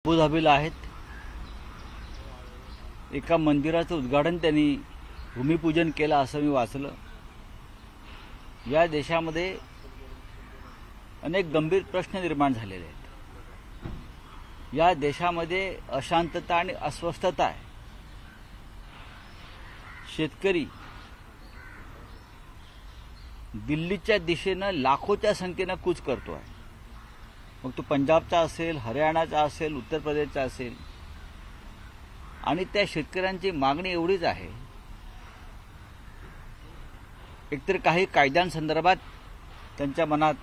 अबुधाबीला आहेत। एका मंदिराचं उद्घाटन त्यांनी भूमिपूजन केलं असं मी वाचलं। या देशामध्ये अनेक गंभीर प्रश्न निर्माण झालेले आहेत। या देशामध्ये अशांतता आणि अस्वस्थता आहे। शेतकरी दिल्लीच्या दिशेने लाखोच्या संख्येने कूच करतो आहे। मग तो पंजाबचा असेल, हरियाणाचा असेल, उत्तर प्रदेशचा असेल, आणि त्या शेतकऱ्यांची मागणी एवढीच आहे, एकतर काही कायद्यांसंदर्भात त्यांच्या मनात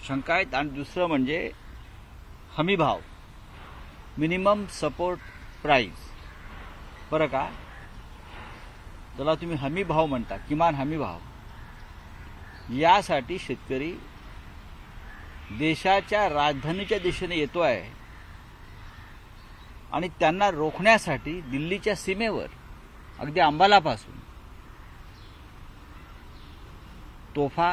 शंका आहेत, आणि दुसरं म्हणजे हमी भाव, मिनिमम सपोर्ट प्राइस, बरं का, त्याला तुम्ही हमी भाव म्हणता, किमान हमी भाव, यासाठी शेतकरी देशाच्या राजधानीच्या दिशेने येतो आहे। आणि त्यांना रोखण्यासाठी दिल्लीच्या सीमेवर अगदी अंबालापासून तोफा,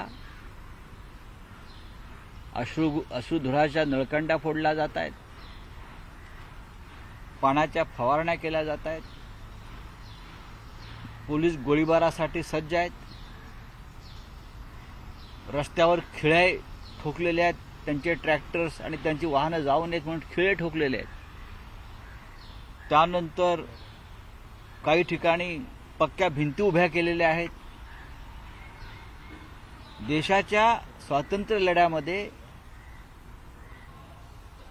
अश्रुधुराच्या नळकंडा फोडल्या जात आहेत, पाण्याच्या फवारण्या केल्या जात आहेत, पोलीस गोळीबारासाठी सज्ज आहेत, रस्त्यावर खिळे ठोकलेले आहेत, त्यांचे ट्रॅक्टर्स आणि त्यांची वाहनं जाऊ नयेत म्हणून खिळे ठोकलेले आहेत। त्यानंतर काही ठिकाणी पक्क्या भिंती उभ्या केलेल्या आहेत। देशाच्या स्वातंत्र्य लढ्यामध्ये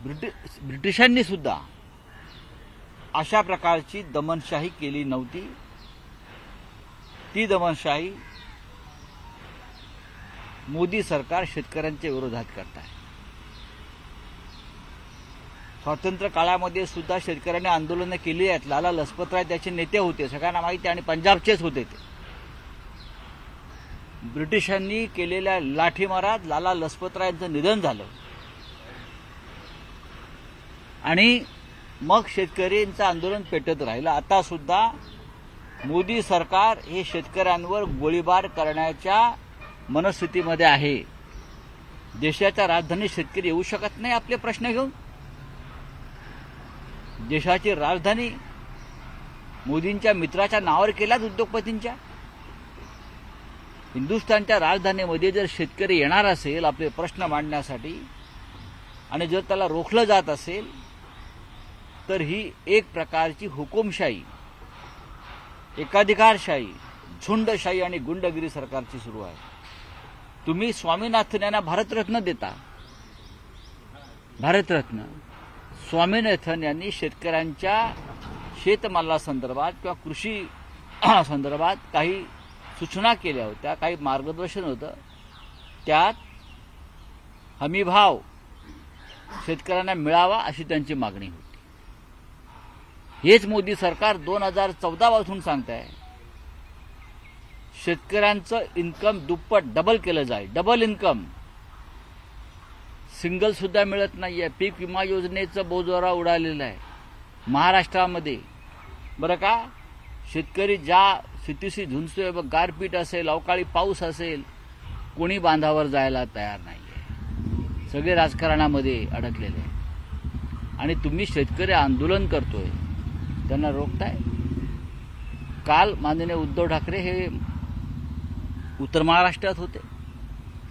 ब्रिटिशांनी सुद्धा अशा प्रकारची दमनशाही केली नव्हती। ती दमनशाही मोदी सरकार शेतकऱ्यांच्या विरोधात करत आहे। स्वातंत्र्य काळामध्ये सुद्धा शेतकऱ्यांनी आंदोलनं केली आहेत। लाला लजपतराय त्याचे नेते होते, सगळ्यांना माहिती, आणि पंजाबचेच होते ते। ब्रिटिशांनी केलेल्या लाठीमारात लाला लजपतरायांचं निधन झालं, आणि मग शेतकऱ्यांचं आंदोलन पेटत राहिलं। आता सुद्धा मोदी सरकार हे शेतकऱ्यांवर गोळीबार करण्याच्या मनस्थितीमध्ये आहे। देशाच्या राजधानीत शेतकरी येऊ शकत नाही आपले प्रश्न घेऊन। देशाची राजधानी मोदींच्या मित्राच्या नावावर केल्यात, उद्योगपतींच्या। हिंदुस्थानच्या राजधानीमध्ये जर शेतकरी येणार असेल आपले प्रश्न मांडण्यासाठी, आणि जर त्याला रोखलं जात असेल, तर ही एक प्रकारची हुकुमशाही, एकाधिकारशाही, झुंडशाही आणि गुंडगिरी सरकारची सुरू आहे। तुम्ही स्वामीनाथन यांना भारतरत्न देता। भारतरत्न स्वामीनाथन यांनी शेतकऱ्यांच्या शेतमालासंदर्भात किंवा कृषी संदर्भात काही सूचना केल्या होत्या, काही मार्गदर्शन होतं। त्यात हमीभाव शेतकऱ्यांना मिळावा अशी त्यांची मागणी होती। हेच मोदी सरकार 2014 पासून सांगत आहे, शेतकऱ्यांचं इन्कम दुप्पट, डबल केलं जाईल। डबल इन्कम, सिंगल सुद्धा मिळत नाहीये। पीक विमा योजनेचं बोजवारा उडालेला आहे महाराष्ट्रामध्ये, बरं का। शेतकरी ज्या स्थितीशी झुंजतोय, गारपीट असेल, अवकाळी पाऊस असेल, कोणी बांधावर जायला तयार नाहीये। सगळे राजकारणामध्ये अडकलेले आहे, आणि तुम्ही शेतकरी आंदोलन करतोय, त्यांना रोखताय। काल माननीय उद्धव ठाकरे हे उत्तर महाराष्ट्रात होते,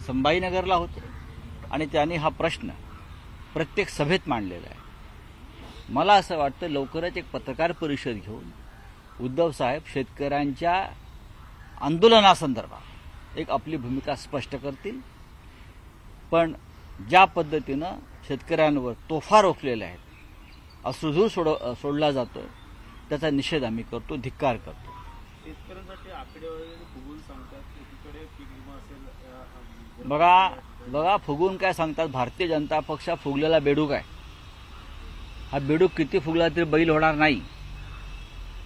संभाजीनगरला होते, आणि त्यांनी हा प्रश्न प्रत्येक सभेत मांडलेला आहे। मला असं वाटतं लवकरच एक पत्रकार परिषद घेऊन उद्धव साहेब शेतकऱ्यांच्या आंदोलनासंदर्भात एक आपली भूमिका स्पष्ट करतील। पण ज्या पद्धतीनं शेतकऱ्यांवर तोफा रोखलेल्या आहेत, अश्रुधूर सोडला जातोय, त्याचा निषेध आम्ही करतो, धिक्कार करतो। शेतकऱ्यांसाठी आकडेवारी फुगून सांगतात, एकीकडे पीक विमा असेल, बघा फुगून काय सांगतात। भारतीय जनता पक्ष फुगलेला बेडूक आहे। हा बेडूक किती फुगला तरी बैल होणार नाही,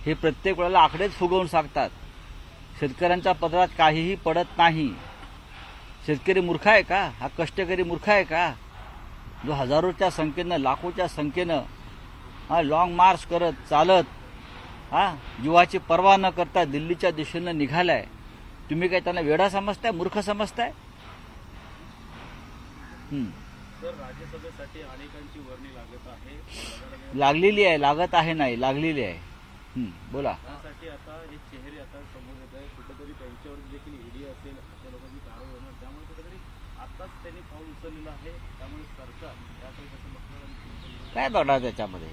हे प्रत्येक वेळेला आकडेच फुगवून सांगतात। शेतकऱ्यांच्या पदरात काहीही पडत नाही। शेतकरी मूर्ख आहे का? हा कष्टकरी मूर्ख आहे का, जो हजारोच्या संख्येनं, लाखोच्या संख्येनं लॉंग मार्च करत, चालत, जीवाची पर्वा न करता दिल्लीच्या दिशेनं निघालाय? तुम्ही काय त्यांना वेडा समजताय, मूर्ख समजताय? तर राज्यसभेसाठी अनेकांची वर्णी लागत आहे, लागत आहे नाही, लागलेली आहे. बोला. त्यासाठी आता हे चेहरे आता समोर येत आहे, कुठेतरी त्यांच्यावर देखील ईडी असेल अशा लोकांची कारवाई होणार, त्यामुळे कुठेतरी आताच त्यांनी पाऊल उचललेलं आहे. त्यामुळे सरकार त्याकडे कसं बघणार, काय बघणार त्याच्यामध्ये?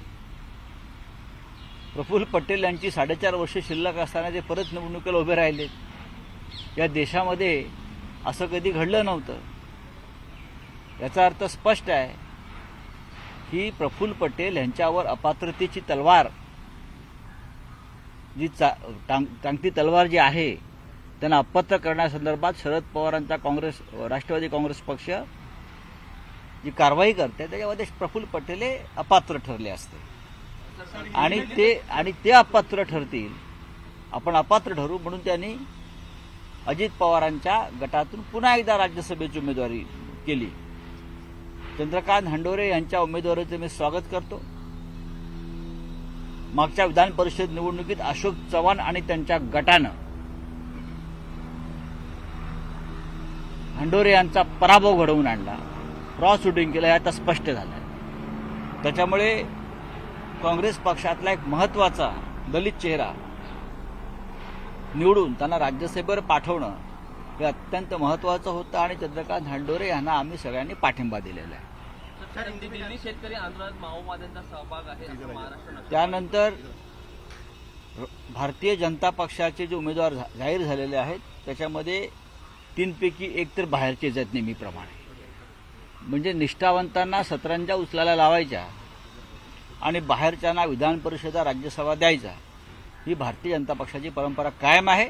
प्रफुल्ल पटेल यांची 4.5 वर्ष शिल्लक असताना ते परत निवडणुकीला उभे राहिले. या देशामध्ये असं कधी घडलं नव्हतं. याचा अर्थ स्पष्ट आहे की प्रफुल्ल पटेल यांच्यावर अपात्रतेची तलवार जी टांगती तलवार जी आहे त्यांना अपात्र करण्यासंदर्भात शरद पवारांचा राष्ट्रवादी काँग्रेस पक्ष जी कारवाई करते त्याच्यामध्ये प्रफुल्ल पटेल हे अपात्र ठरले असते आणि ते अपात्र ठरतील, आपण अपात्र ठरू म्हणून त्यांनी अजित पवारांच्या गटातून पुन्हा एकदा राज्यसभेची उमेदवारी केली. चंद्रकांत हंडोरे यांच्या उमेदवारीचं मी स्वागत करतो. मागच्या विधान परिषद निवडणुकीत अशोक चव्हाण आणि त्यांच्या गटानं हंडोरे यांचा पराभव घडवून आणला, क्रॉस शूटिंग केलं, हे आता स्पष्ट झालं. त्याच्यामुळे काँग्रेस पक्षातला एक महत्वाचा दलित चेहरा निवडून त्यांना राज्यसभेवर पाठवणं हे अत्यंत महत्वाचं होतं आणि चंद्रकांत हंडोरे यांना आम्ही सगळ्यांनी पाठिंबा दिलेला आहे. दिल्ली शेतकरी आंदोलनात माओवाद्यांचा सहभाग आहे असं महाराष्ट्र. त्यानंतर भारतीय जनता पक्षाचे जे उमेदवार जाहीर झालेले आहेत त्याच्यामध्ये 3 पैकी 1 तर बाहेरचेच आहेत नेहमीप्रमाणे. म्हणजे निष्ठावंतांना सतरंजा उचलायला लावायच्या आणि बाहेरच्यांना विधान परिषद राज्यसभा द्यायचा, ही भारतीय जनता पक्षाची परंपरा कायम आहे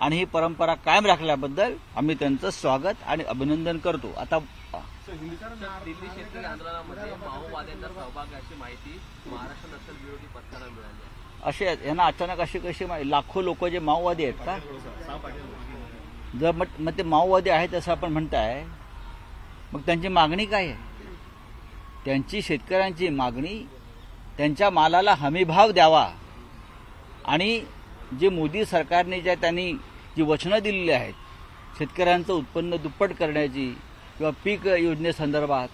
आणि ही परंपरा कायम राखल्याबद्दल आम्ही त्यांचं स्वागत आणि अभिनंदन करतो. आता दिल्ली शेतकरी आंदोलनामध्ये माओवाद्यांचा सहभाग आहे अशी माहिती महाराष्ट्र नक्षल विरोधी पथकाला मिळाली. असे यांना अचानक अशी कशी लाखो लोक जे माओवादी आहेत का? जर मग ते माओवादी आहेत असं आपण म्हणताय, मग त्यांची मागणी काय आहे? त्यांची शेतकऱ्यांची मागणी त्यांच्या मालाला हमीभाव द्यावा आणि जे मोदी सरकारने त्यांनी जी वचनं दिलेली आहेत शेतकऱ्यांचं उत्पन्न दुप्पट करण्याची किंवा पीक योजनेसंदर्भात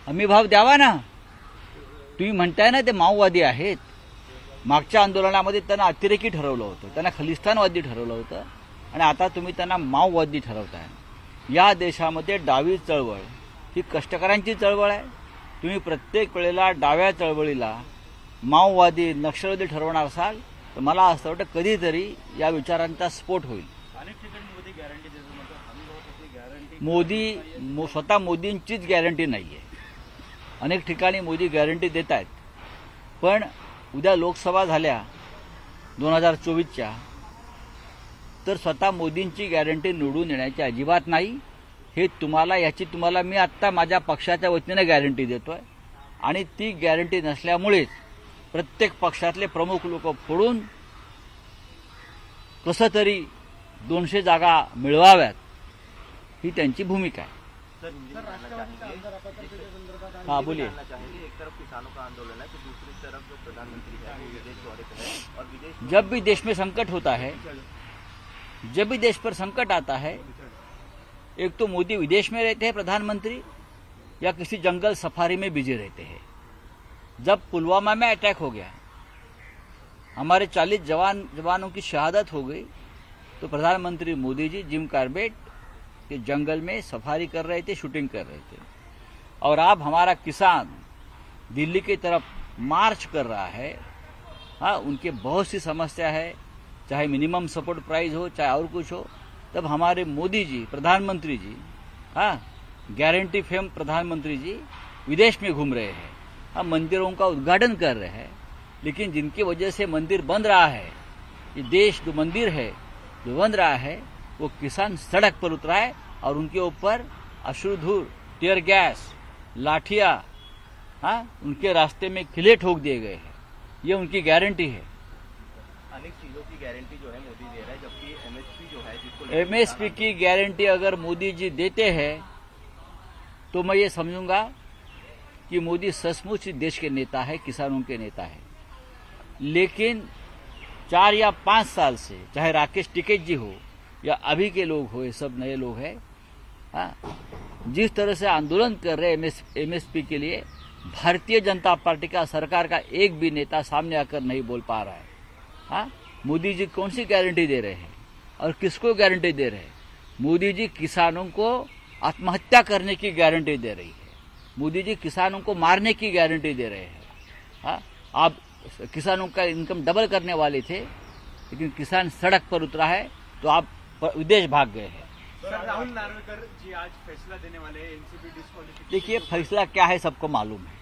हमीभाव द्यावा ना. तुम्ही म्हणताय ना ते माओवादी आहेत. मागच्या आंदोलनामध्ये त्यांना अतिरेकी ठरवलं होतं, त्यांना खलिस्तानवादी ठरवलं होतं आणि आता तुम्ही त्यांना माओवादी ठरवताय. या देशामध्ये डावी चळवळ ही कष्टकऱ्यांची चळवळ आहे. तुम्ही प्रत्येक वेळेला डाव्या चळवळीला माओवादी नक्षलवादी ठरवणार असाल तर मला असं वाटतं कधीतरी या विचारांचा स्फोट होईल. अनेक ठिकाणी मोदी गॅरंटी देतो म्हणतात, आम्ही गॅरंटी स्वतः मोदींचीच गॅरंटी नाहीये. अनेक ठिकाणी मोदी गॅरंटी देत आहेत, पण उद्या लोकसभा झाल्या 2024च्या तर स्वतः मोदींची गॅरंटी निवडून येण्याची अजिबात नाही. हे याची तुम्हाला मी आत्ता माझ्या पक्षाच्या वतीने गॅरंटी देतोय आणि ती गॅरंटी नसल्यामुळेच प्रत्येक पक्षातले प्रमुख लोक फोडून कसं तरी 200 जागा मिळवाव्यात ही त्यांची भूमिका आहे. हाँ बोलिए. एक तरफ किसानों का आंदोलन है तो दूसरी तरफ जो प्रधानमंत्री है वो विदेश दौरे पर है और विदेश जब भी देश में संकट होता है, जब भी देश पर संकट आता है, एक तो मोदी विदेश में रहते हैं प्रधानमंत्री या किसी जंगल सफारी में बिजी रहते हैं. जब पुलवामा में अटैक हो गया, हमारे 40 जवानों की शहादत हो गई, तो प्रधानमंत्री मोदी जी जिम कार्बेट के जंगल में सफारी कर रहे थे, शूटिंग कर रहे थे. और अब हमारा किसान दिल्ली की तरफ मार्च कर रहा है. हाँ, उनके बहुत सी समस्या है, चाहे मिनिमम सपोर्ट प्राइस हो चाहे और कुछ हो. तब हमारे मोदी जी प्रधानमंत्री जी, हाँ, गारंटी फेम प्रधानमंत्री जी विदेश में घूम रहे हैं. हाँ, मंदिरों का उद्घाटन कर रहे हैं, लेकिन जिनकी वजह से मंदिर बंद रहा है, ये देश जो मंदिर है जो बंद रहा है, वो किसान सड़क पर उतरा है और उनके ऊपर अश्रुधूर, टीयर गैस, लाठियां, हाँ, उनके रास्ते में किले ठोक दिए गए हैं. ये उनकी गारंटी है. अनेक चीजों की गारंटी जो है मोदी दे रहा है, जबकि एमएसपी जो है जिसको एमएसपी की गारंटी अगर मोदी जी देते हैं तो मैं ये समझूंगा कि मोदी सचमुच देश के नेता है, किसानों के नेता है. लेकिन 4 या 5 साल से चाहे राकेश टिकैत जी हो या अभी के लोग हो, ये सब नए लोग हैं, हाँ, जिस तरह से आंदोलन कर रहे एमएसपी के लिए, भारतीय जनता पार्टी का, सरकार का एक भी नेता सामने आकर नहीं बोल पा रहा है। हाँ, मोदी जी कौन सी गारंटी दे रहे हैं और किसको गारंटी दे रहे हैं? मोदी जी किसानों को आत्महत्या करने की गारंटी दे रही है, मोदी जी किसानों को मारने की गारंटी दे रहे हैं। हाँ, आप किसानों का इनकम डबल करने वाले थे, लेकिन किसान सड़क पर उतरा है तो आप विदेश भाग गए हैं। सर, राहुल नार्वेकर जी आज फैसला देने वाले हैं एनसीपी डिस्क्वालिफिकेशन। देखिए, फैसला क्या है सबको मालूम है।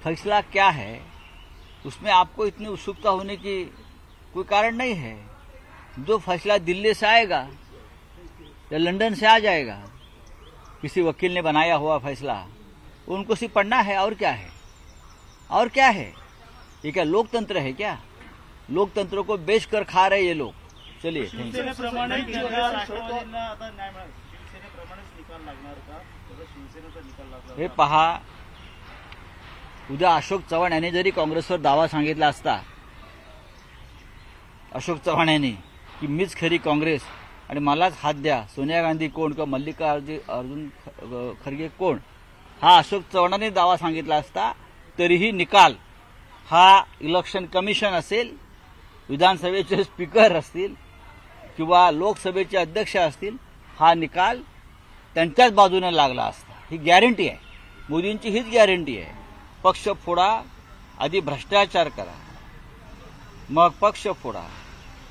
फैसला क्या है उसमें आपको इतनी उत्सुकता होने की कोई कारण नहीं है। जो फैसला दिल्ली से आएगा या लंदन से आ जाएगा, किसी वकील ने बनाया हुआ फैसला, उनको सिर्फ पढ़ना है। और क्या है? और क्या है? ये क्या लोकतंत्र है क्या? लोकतंत्र को बेचकर खा रहे ये लोग। चलिए, शिवसेनेप्रमाणेच राष्ट्रवादींना आता न्याय मिळाला, शिवसेनेप्रमाणेच निकाल लागणार का? तसं शिवसेनेचा निकाल लागला हे पहा, उद्या अशोक चव्हाण यांनी जरी काँग्रेसवर दावा सांगितला असता, अशोक चव्हाण यांनी की मीच खरी काँग्रेस आणि मलाच हात द्या, सोनिया गांधी कोण किंवा मल्लिकार्जुन खरगे कोण, हा अशोक चव्हाणांनी दावा सांगितला असता, तरीही निकाल हा इलेक्शन कमिशन असेल, विधानसभेचे स्पीकर असतील किंवा लोकसभेचे अध्यक्ष असतील, हा निकाल त्यांच्याच बाजूने लागला असता। ही गॅरंटी आहे, मोदींची हीच गॅरंटी आहे। पक्ष फोडा, आधी भ्रष्टाचार करा, मग पक्ष फोडा,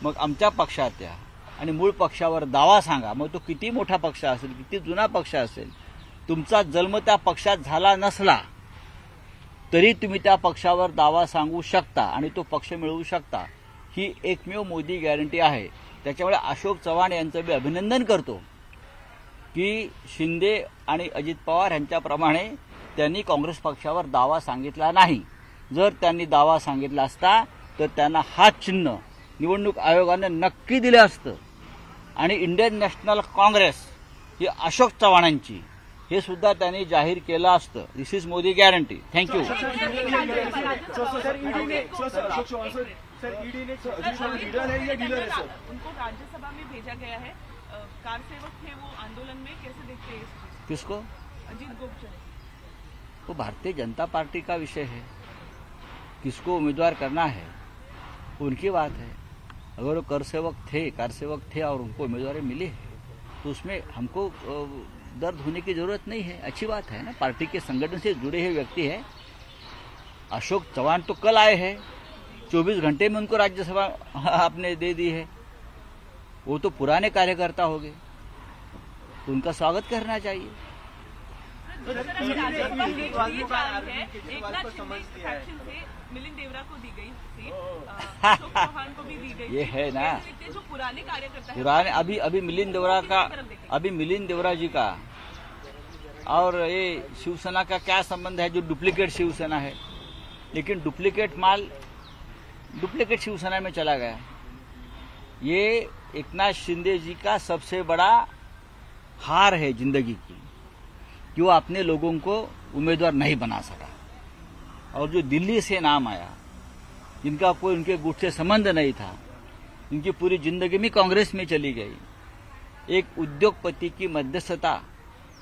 मग आमच्या पक्षात या आणि मूळ पक्षावर दावा सांगा। मग तो किती मोठा पक्ष असेल, किती जुना पक्ष असेल, तुमचा जन्म त्या पक्षात झाला नसला तरी तुम्ही त्या पक्षावर दावा सांगू शकता आणि तो पक्ष मिळवू शकता। ही एकमेव मोदी गॅरंटी आहे। त्याच्यामुळे अशोक चव्हाण यांचं मी अभिनंदन करतो की शिंदे आणि अजित पवार यांच्याप्रमाणे त्यांनी काँग्रेस पक्षावर दावा सांगितला नाही। जर त्यांनी दावा सांगितला असता तर त्यांना हात चिन्ह निवडणूक आयोगाने नक्की दिलं असतं आणि इंडियन नॅशनल काँग्रेस ही अशोक चव्हाणांची, हे सुद्धा त्यांनी जाहीर केलं असतं। दिस इज मोदी गॅरंटी। थँक्यू। उनको राज्यसभा में भेजा गया है, कार सेवक थे वो आंदोलन में, कैसे देखते हैं इस चीज? किसको? अजीत गोपचर। वो भारतीय जनता पार्टी का विषय है, किसको उम्मीदवार करना है उनकी बात है। अगर वो कार सेवक थे और उनको उम्मीदवारी मिली है तो उसमें हमको दर्द होने की जरूरत नहीं है। अच्छी बात है ना, पार्टी के संगठन से जुड़े हुए व्यक्ति है। अशोक चव्हाण तो कल आए हैं, 24 घंटे में उनको राज्यसभा आपने दे दी है। वो तो पुराने कार्यकर्ता हो गए, तो उनका स्वागत करना चाहिए। मिलिंद देवरा को दी गई सीट, अशोक चव्हाण को भी दी गई। ये है ना, जो पुराने कार्यकर्ता हैं, पुराने अभी मिलिंद देवरा का, अभी मिलिंद देवरा जी का और ये शिवसेना का क्या संबंध है? जो डुप्लीकेट शिवसेना है, लेकिन डुप्लीकेट माल डुप्लीकेट शिवसेना में चला गया। ये एकनाथ शिंदे जी का सबसे बड़ा हार है जिंदगी की कि वो अपने लोगों को उम्मीदवार नहीं बना सका। और जो दिल्ली से नाम आया, जिनका कोई उनके गुट से संबंध नहीं था, इनकी पूरी जिंदगी में कांग्रेस में चली गई, एक उद्योगपति की मध्यस्थता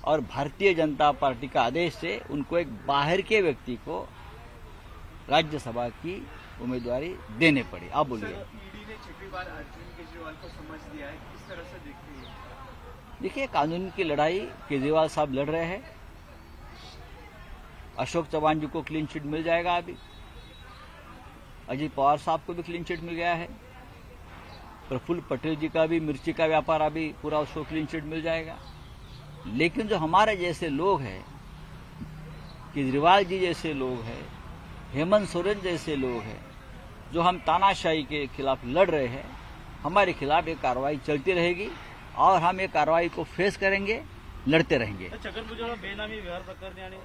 और भारतीय जनता पार्टी का आदेश से उनको एक बाहर के व्यक्ति को राज्यसभा की उम्मीदवारी देने पड़ी। आप बोलिए। ईडी ने छठी बार अरविंद केजरीवाल को समझ दिया है, किस तरह से देखते हैं? देखिए, कानून की लड़ाई केजरीवाल साहब लड़ रहे हैं। अशोक चव्हाण जी को क्लीन चिट मिल जाएगा। अभी अजित पवार साहब को भी क्लीन चिट मिल गया है। प्रफुल्ल पटेल जी का भी मिर्ची का व्यापार अभी पूरा, उसको क्लीन चिट मिल जाएगा। लेकिन जो हमारे जैसे लोग हैं, केजरीवाल जी जैसे लोग हैं, हेमंत सोरेन जैसे लोग हैं, जो हम तानाशाही के खिलाफ लड़ रहे हैं, हमारे खिलाफ ये कार्रवाई चलती रहेगी और हम ये कार्रवाई को फेस करेंगे, लड़ते रहेंगे। छगन भुजबळ बेनामी व्यवहार प्रकरणी आणि